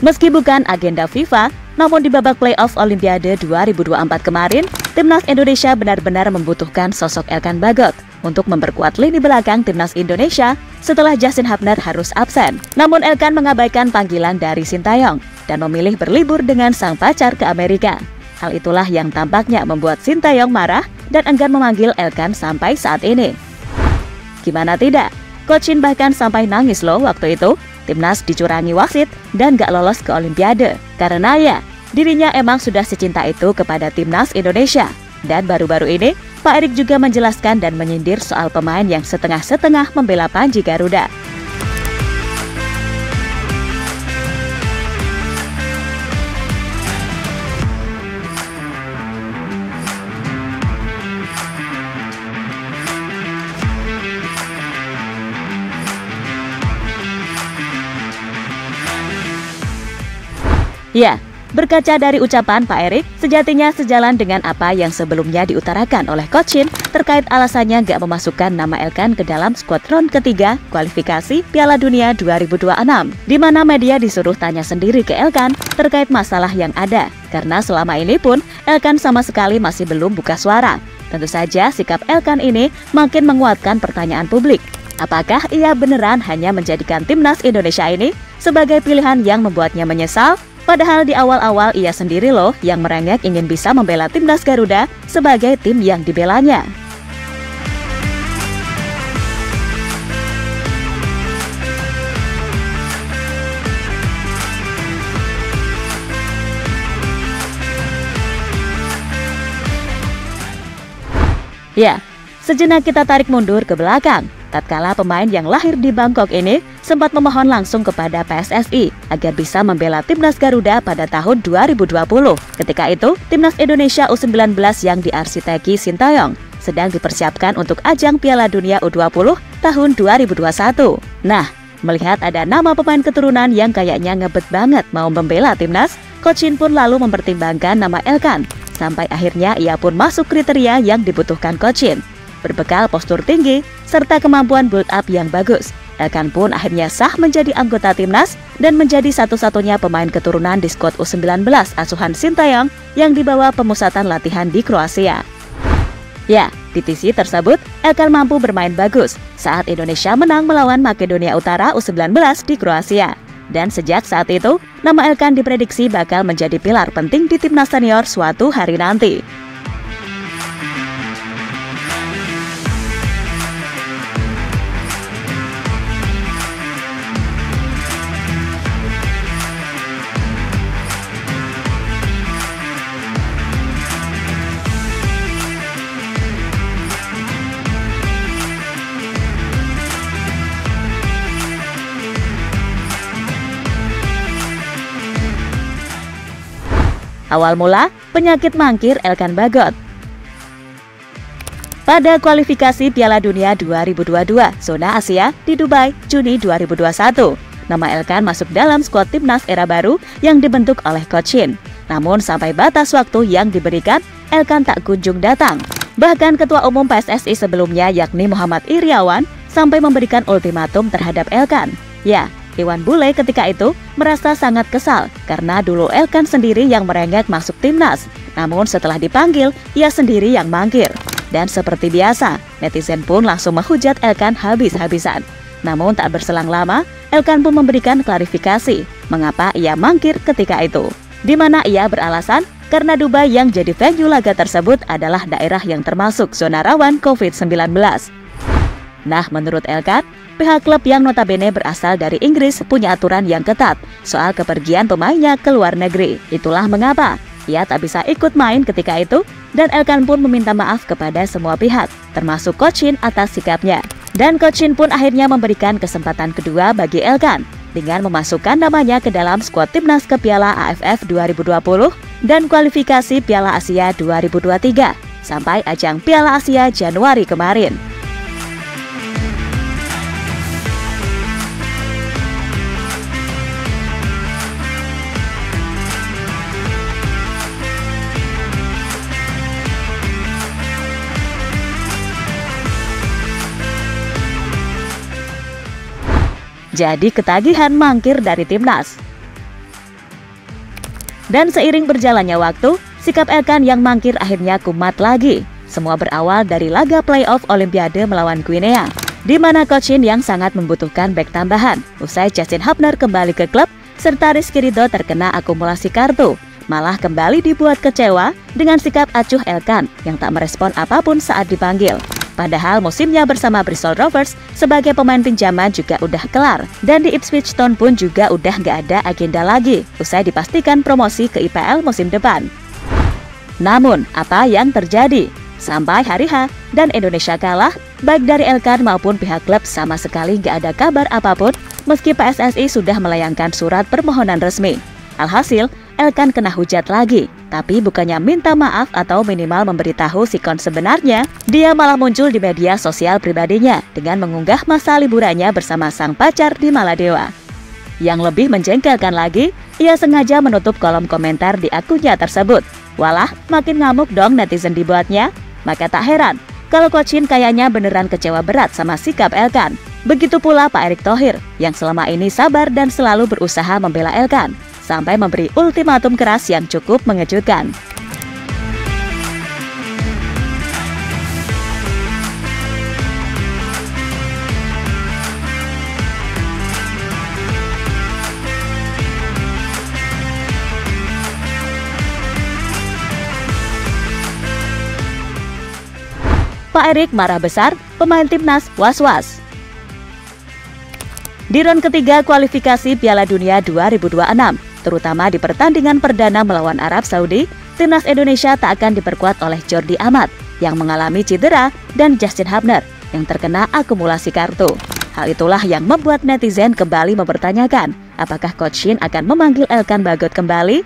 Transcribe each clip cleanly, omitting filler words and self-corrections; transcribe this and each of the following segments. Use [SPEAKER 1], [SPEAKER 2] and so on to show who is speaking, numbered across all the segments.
[SPEAKER 1] Meski bukan agenda FIFA, namun di babak playoff Olimpiade 2024 kemarin, Timnas Indonesia benar-benar membutuhkan sosok Elkan Bagot untuk memperkuat lini belakang Timnas Indonesia setelah Justin Hubner harus absen. Namun Elkan mengabaikan panggilan dari Sintayong dan memilih berlibur dengan sang pacar ke Amerika. Hal itulah yang tampaknya membuat Sintayong marah dan enggan memanggil Elkan sampai saat ini. Gimana tidak? Coach Shin bahkan sampai nangis loh waktu itu. Timnas dicurangi wasit dan gak lolos ke Olimpiade. Karena ya, dirinya emang sudah secinta itu kepada Timnas Indonesia. Dan baru-baru ini, Pak Erik juga menjelaskan dan menyindir soal pemain yang setengah-setengah membela Panji Garuda. Ya, berkaca dari ucapan Pak Erik, sejatinya sejalan dengan apa yang sebelumnya diutarakan oleh Coach Shin terkait alasannya gak memasukkan nama Elkan ke dalam skuad ronde ketiga kualifikasi Piala Dunia 2026, di mana media disuruh tanya sendiri ke Elkan terkait masalah yang ada, karena selama ini pun Elkan sama sekali masih belum buka suara. Tentu saja sikap Elkan ini makin menguatkan pertanyaan publik. Apakah ia beneran hanya menjadikan Timnas Indonesia ini sebagai pilihan yang membuatnya menyesal? Padahal di awal-awal ia sendiri loh yang merengek ingin bisa membela Timnas Garuda sebagai tim yang dibelanya. Ya, sejenak kita tarik mundur ke belakang. Tatkala pemain yang lahir di Bangkok ini sempat memohon langsung kepada PSSI agar bisa membela Timnas Garuda pada tahun 2020. Ketika itu, Timnas Indonesia U19 yang diarsiteki Sintayong sedang dipersiapkan untuk ajang Piala Dunia U20 tahun 2021. Nah, melihat ada nama pemain keturunan yang kayaknya ngebet banget mau membela Timnas, Coach Shin pun lalu mempertimbangkan nama Elkan. Sampai akhirnya ia pun masuk kriteria yang dibutuhkan Coach Shin. Berbekal postur tinggi, serta kemampuan build up yang bagus, Elkan pun akhirnya sah menjadi anggota Timnas dan menjadi satu-satunya pemain keturunan di skuad U19 asuhan Sintayong yang dibawa pemusatan latihan di Kroasia. Ya, di TC tersebut, Elkan mampu bermain bagus saat Indonesia menang melawan Makedonia Utara U19 di Kroasia. Dan sejak saat itu, nama Elkan diprediksi bakal menjadi pilar penting di Timnas senior suatu hari nanti. Awal mula, penyakit mangkir Elkan Bagot. Pada kualifikasi Piala Dunia 2022 zona Asia di Dubai, Juni 2021, nama Elkan masuk dalam skuad Timnas era baru yang dibentuk oleh Coach Shin. Namun sampai batas waktu yang diberikan, Elkan tak kunjung datang. Bahkan Ketua Umum PSSI sebelumnya yakni Muhammad Iriawan sampai memberikan ultimatum terhadap Elkan. Ya, Iwan Bule ketika itu merasa sangat kesal karena dulu Elkan sendiri yang merengek masuk Timnas. Namun setelah dipanggil, ia sendiri yang mangkir. Dan seperti biasa, netizen pun langsung menghujat Elkan habis-habisan. Namun tak berselang lama, Elkan pun memberikan klarifikasi mengapa ia mangkir ketika itu. Di mana ia beralasan karena Dubai yang jadi venue laga tersebut adalah daerah yang termasuk zona rawan COVID-19. Nah, menurut Elkan, pihak klub yang notabene berasal dari Inggris punya aturan yang ketat soal kepergian pemainnya ke luar negeri. Itulah mengapa ia tak bisa ikut main ketika itu, dan Elkan pun meminta maaf kepada semua pihak, termasuk Coach Shin atas sikapnya. Dan Coach Shin pun akhirnya memberikan kesempatan kedua bagi Elkan dengan memasukkan namanya ke dalam skuad Timnas ke Piala AFF 2020 dan kualifikasi Piala Asia 2023 sampai ajang Piala Asia Januari kemarin. Jadi ketagihan mangkir dari Timnas. Dan seiring berjalannya waktu, sikap Elkan yang mangkir akhirnya kumat lagi. Semua berawal dari laga playoff Olimpiade melawan Guinea, di mana Coach Shin yang sangat membutuhkan bek tambahan. Usai Justin Hubner kembali ke klub, serta Rizky Ridho terkena akumulasi kartu, malah kembali dibuat kecewa dengan sikap acuh Elkan yang tak merespon apapun saat dipanggil. Padahal musimnya bersama Bristol Rovers sebagai pemain pinjaman juga udah kelar, dan di Ipswich Town pun juga udah nggak ada agenda lagi, usai dipastikan promosi ke IPL musim depan. Namun, apa yang terjadi? Sampai hari H dan Indonesia kalah, baik dari Elkan maupun pihak klub sama sekali nggak ada kabar apapun, meski PSSI sudah melayangkan surat permohonan resmi. Alhasil, Elkan kena hujat lagi, tapi bukannya minta maaf atau minimal memberitahu sikon sebenarnya, dia malah muncul di media sosial pribadinya dengan mengunggah masa liburannya bersama sang pacar di Maladewa. Yang lebih menjengkelkan lagi, ia sengaja menutup kolom komentar di akunnya tersebut. Walah, makin ngamuk dong netizen dibuatnya. Maka tak heran kalau Coach Shin kayaknya beneran kecewa berat sama sikap Elkan. Begitu pula Pak Erick Thohir yang selama ini sabar dan selalu berusaha membela Elkan, sampai memberi ultimatum keras yang cukup mengejutkan. Pak Erick marah besar, pemain timnas was-was. Di ronde ketiga kualifikasi Piala Dunia 2026, terutama di pertandingan perdana melawan Arab Saudi, timnas Indonesia tak akan diperkuat oleh Jordi Amat yang mengalami cedera dan Justin Hubner yang terkena akumulasi kartu. Hal itulah yang membuat netizen kembali mempertanyakan, apakah Coach Shin akan memanggil Elkan Bagot kembali?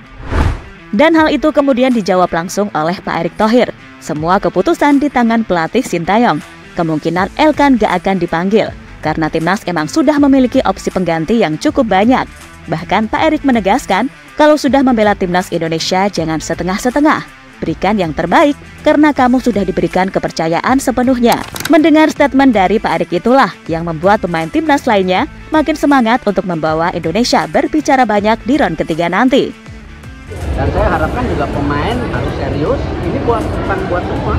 [SPEAKER 1] Dan hal itu kemudian dijawab langsung oleh Pak Erick Thohir. Semua keputusan di tangan pelatih Sintayong. Kemungkinan Elkan gak akan dipanggil, karena timnas emang sudah memiliki opsi pengganti yang cukup banyak. Bahkan Pak Erick menegaskan, kalau sudah membela timnas Indonesia jangan setengah-setengah. Berikan yang terbaik, karena kamu sudah diberikan kepercayaan sepenuhnya. Mendengar statement dari Pak Erick itulah yang membuat pemain timnas lainnya makin semangat untuk membawa Indonesia berbicara banyak di ronde ketiga nanti.
[SPEAKER 2] Dan saya harapkan juga pemain harus serius. Ini bukan buat semua,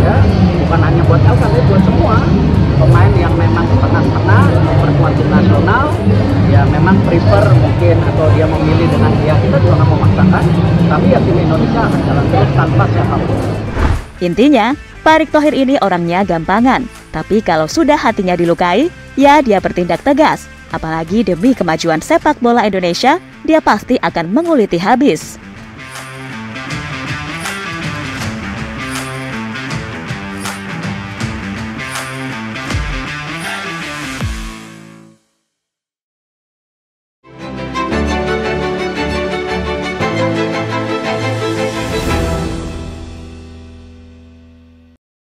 [SPEAKER 2] ya, bukan hanya buat Elkan, tapi buat semua pemain yang memang setengah-setengah memperkuat tim nasional. Ya memang prefer mungkin atau dia memilih dengan dia, kita juga nggak memaksakan. Tapi ya tim Indonesia akan jalan terus tanpa siapapun.
[SPEAKER 1] Intinya, Pak Erick Thohir ini orangnya gampangan. Tapi kalau sudah hatinya dilukai, ya dia bertindak tegas. Apalagi demi kemajuan sepak bola Indonesia, dia pasti akan menguliti habis.